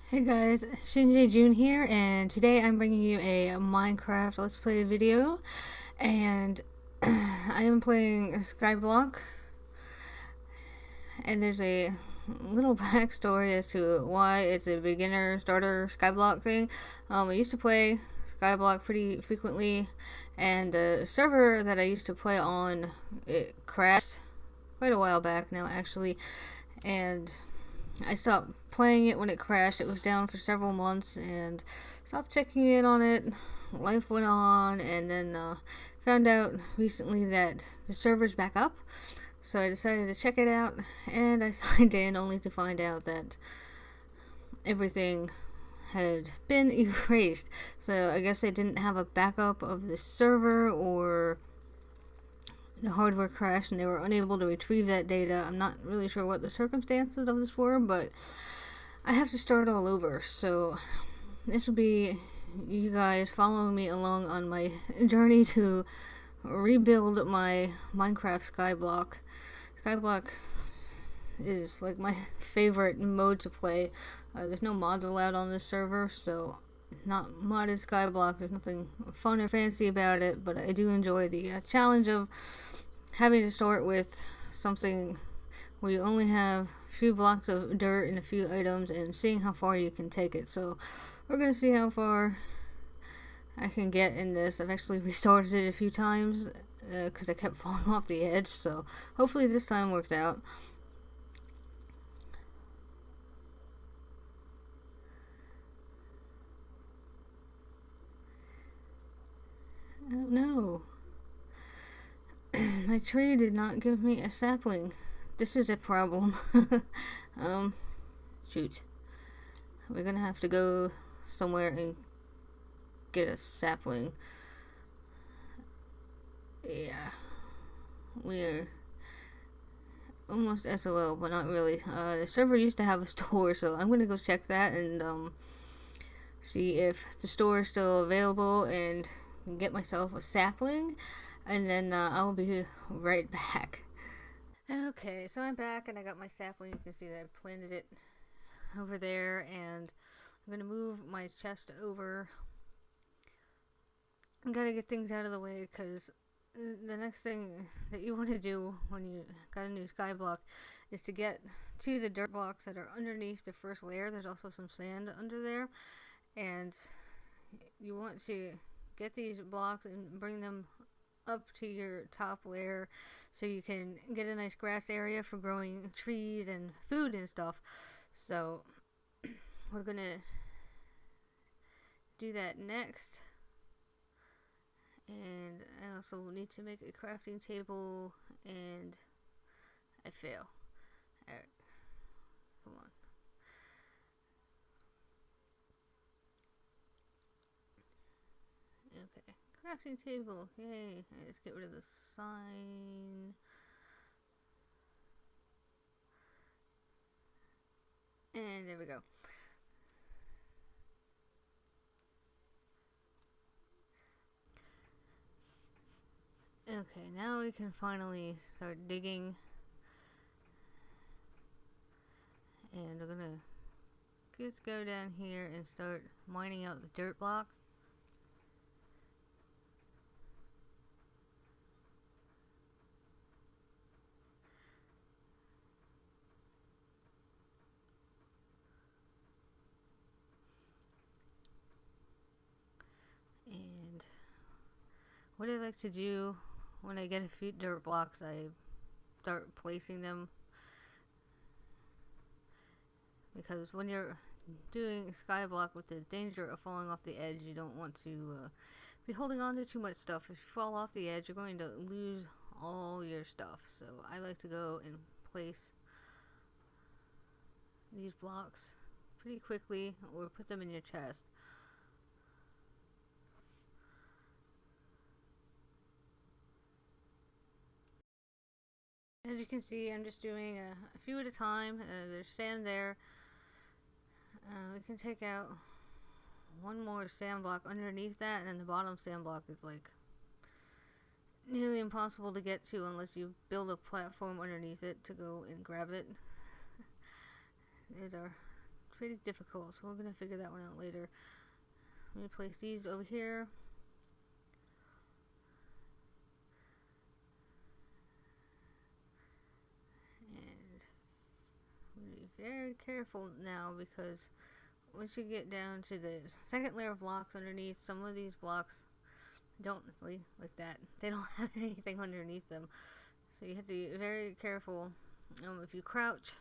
Hey guys, Shinji June here, and today I'm bringing you a Minecraft Let's Play video, and I am playing Skyblock, and there's a little backstory as to why it's a beginner starter Skyblock thing. I used to play Skyblock pretty frequently, and the server that I used to play on, it crashed quite a while back now actually, and I stopped playing it when it crashed. It was down for several months and stopped checking in on it. Life went on, and then found out recently that the server's back up. So I decided to check it out, and I signed in only to find out that everything had been erased. So I guess they didn't have a backup of the server, or the hardware crashed and they were unable to retrieve that data. I'm not really sure what the circumstances of this were, but I have to start all over. So this will be you guys following me along on my journey to rebuild my Minecraft Skyblock. Skyblock is like my favorite mode to play. There's no mods allowed on this server, so not modded Skyblock. There's nothing fun or fancy about it, but I do enjoy the challenge of having to start with something where you only have a few blocks of dirt and a few items and seeing how far you can take it. So we're going to see how far I can get in this. I've actually restarted it a few times because I kept falling off the edge, so hopefully this time works out. Oh no. My tree did not give me a sapling. This is a problem. Shoot. We're gonna have to go somewhere and get a sapling. Yeah. We're almost SOL, but not really. The server used to have a store, so I'm gonna go check that and see if the store is still available and get myself a sapling, and then I'll be right back. Okay, so I'm back and I got my sapling. You can see that I planted it over there, and I'm gonna move my chest over. I gotta get things out of the way because the next thing that you want to do when you got a new skyblock is to get to the dirt blocks that are underneath the first layer. There's also some sand under there, and you want to get these blocks and bring them up to your top layer so you can get a nice grass area for growing trees and food and stuff. So we're gonna do that next, and I also need to make a crafting table, and I fail. Alright, come on. Okay, crafting table, yay. Let's get rid of the sign. And there we go. Okay, now we can finally start digging. And we're gonna just go down here and start mining out the dirt blocks. And what I like to do when I get a few dirt blocks, I start placing them, because when you're doing skyblock with the danger of falling off the edge, you don't want to be holding on to too much stuff. If you fall off the edge, you're going to lose all your stuff. So I like to go and place these blocks pretty quickly, or put them in your chest. As you can see, I'm just doing a few at a time. There's sand there. We can take out one more sand block underneath that, and then the bottom sand block is like nearly impossible to get to unless you build a platform underneath it to go and grab it. There's our pretty difficult, so we're gonna figure that one out later. Let me place these over here. And be very careful now, because once you get down to the second layer of blocks underneath, some of these blocks don't really like that. They don't have anything underneath them, so you have to be very careful. If you crouch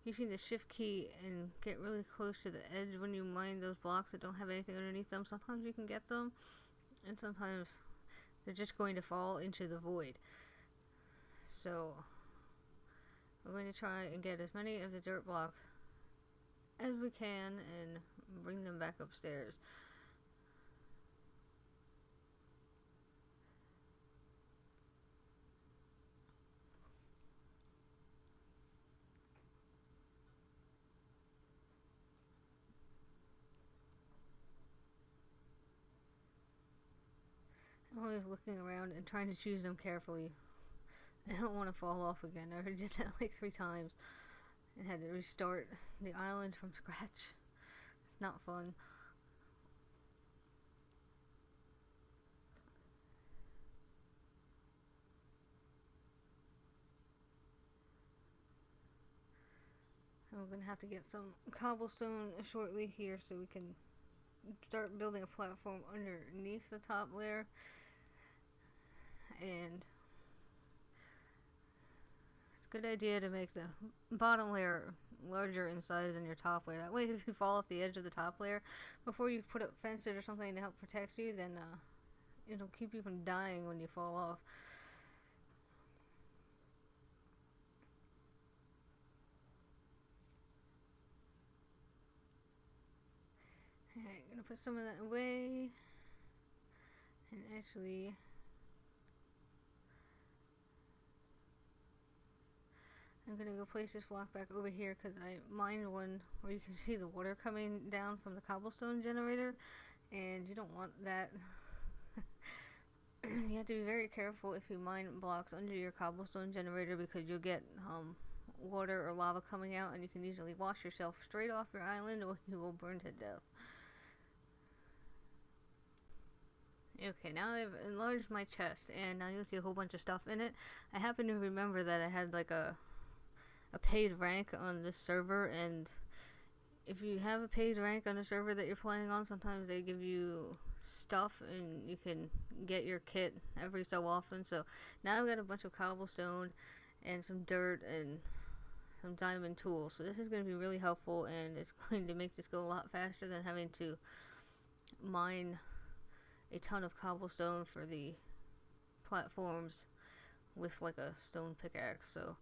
using the shift key and get really close to the edge when you mine those blocks that don't have anything underneath them, sometimes you can get them, and sometimes they're just going to fall into the void. So we're going to try and get as many of the dirt blocks as we can and bring them back upstairs. I'm always looking around and trying to choose them carefully. I don't want to fall off again. I already did that like 3 times and had to restart the island from scratch. It's not fun. And we're going to have to get some cobblestone shortly here so we can start building a platform underneath the top layer. And it's a good idea to make the bottom layer larger in size than your top layer. That way, if you fall off the edge of the top layer before you put up fences or something to help protect you, then it'll keep you from dying when you fall off. Alright, gonna put some of that away. And actually, I'm gonna go place this block back over here because I mined one where you can see the water coming down from the cobblestone generator, and you don't want that. You have to be very careful if you mine blocks under your cobblestone generator, because you'll get water or lava coming out, and you can easily wash yourself straight off your island, or you will burn to death. Okay, now I've enlarged my chest, and now you'll see a whole bunch of stuff in it. I happen to remember that I had like a paid rank on this server, and if you have a paid rank on a server that you're playing on, sometimes they give you stuff and you can get your kit every so often. So now I've got a bunch of cobblestone and some dirt and some diamond tools, so this is going to be really helpful, and it's going to make this go a lot faster than having to mine a ton of cobblestone for the platforms with like a stone pickaxe. So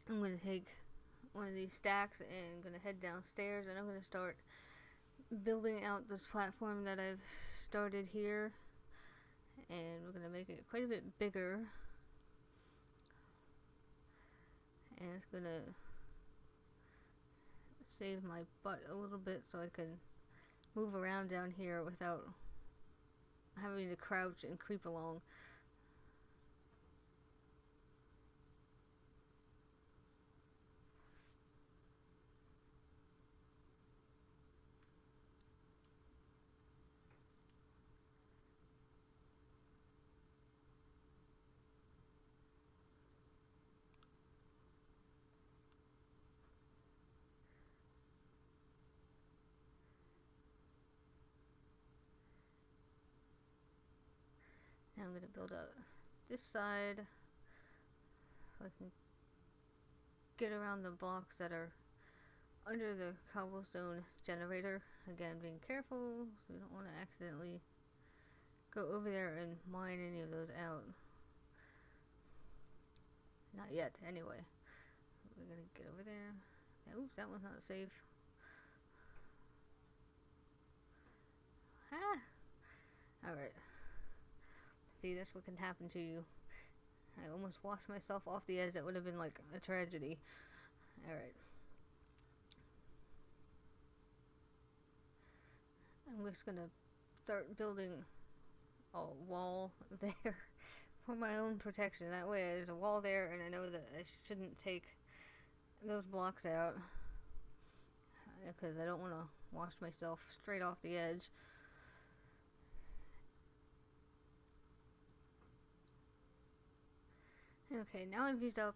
I'm going to take one of these stacks and I'm going to head downstairs, and I'm going to start building out this platform that I've started here, and we're going to make it quite a bit bigger, and it's going to save my butt a little bit so I can move around down here without having to crouch and creep along. Now I'm going to build up this side so I can get around the blocks that are under the cobblestone generator. Again, being careful, we don't want to accidentally go over there and mine any of those out. Not yet, anyway. We're going to get over there. Oops, that one's not safe. Ah! Alright. See, that's what can happen to you. I almost washed myself off the edge. That would have been like a tragedy. Alright. I'm just gonna start building a wall there for my own protection. That way there's a wall there, and I know that I shouldn't take those blocks out because I don't want to wash myself straight off the edge. Okay, now I've used up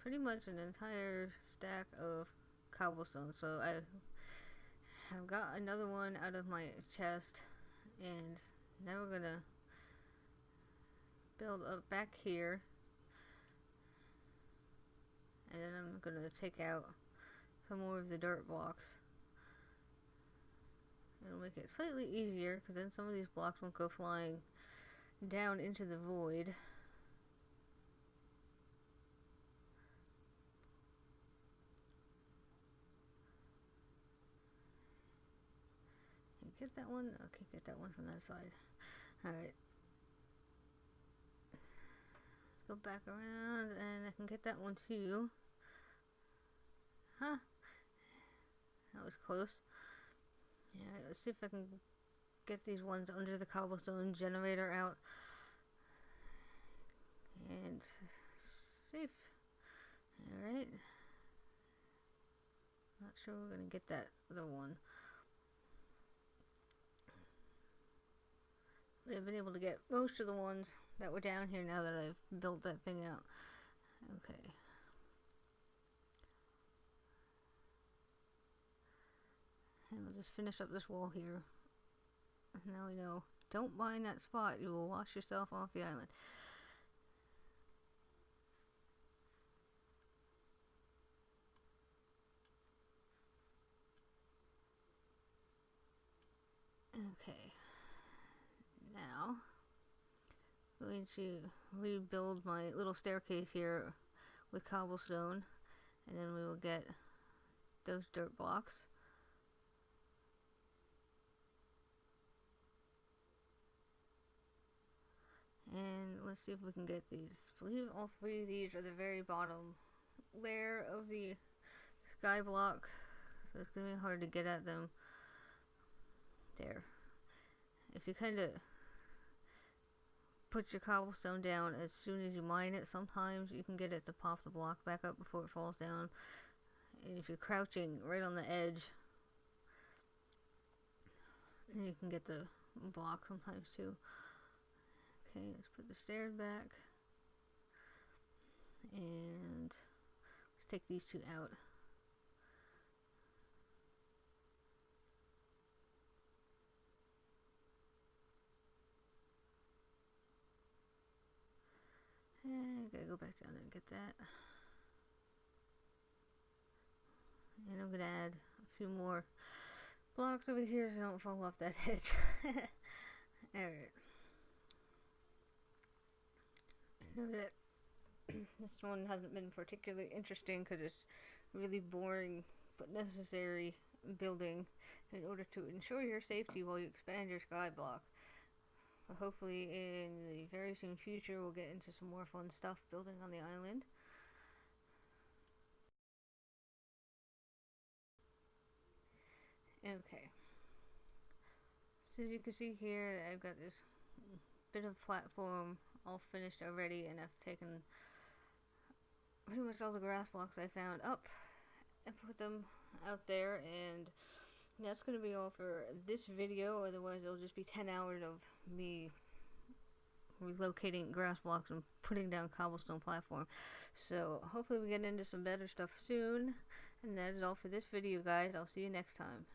pretty much an entire stack of cobblestone, so I have got another one out of my chest, and now we're gonna build up back here, and then I'm gonna take out some more of the dirt blocks. It'll make it slightly easier because then some of these blocks won't go flying down into the void. Get that one? Okay, get that one from that side. Alright. Let's go back around and I can get that one too. Huh? That was close. Alright, let's see if I can get these ones under the cobblestone generator out. And safe. Alright. Not sure we're gonna get that other one. But I've been able to get most of the ones that were down here now that I've built that thing out. Okay. And we'll just finish up this wall here. Now we know. Don't mine that spot. You will wash yourself off the island. Okay. Now, I'm going to rebuild my little staircase here with cobblestone, and then we will get those dirt blocks. And let's see if we can get these. I believe all three of these are the very bottom layer of the skyblock, so it's going to be hard to get at them. There. If you kind of put your cobblestone down as soon as you mine it, sometimes you can get it to pop the block back up before it falls down. And if you're crouching right on the edge, then you can get the block sometimes too. Okay, let's put the stairs back. And let's take these two out. And I gotta go back down there and get that. And I'm gonna add a few more blocks over here so I don't fall off that edge. Alright. I know that this one hasn't been particularly interesting because it's really boring but necessary building in order to ensure your safety while you expand your skyblock. But hopefully in the very soon future we'll get into some more fun stuff building on the island. Okay. So as you can see here, I've got this bit of platform all finished already, and I've taken pretty much all the grass blocks I found up and put them out there, and that's going to be all for this video. Otherwise it'll just be 10 hours of me relocating grass blocks and putting down cobblestone platform. So hopefully we get into some better stuff soon, and that is all for this video, guys. I'll see you next time.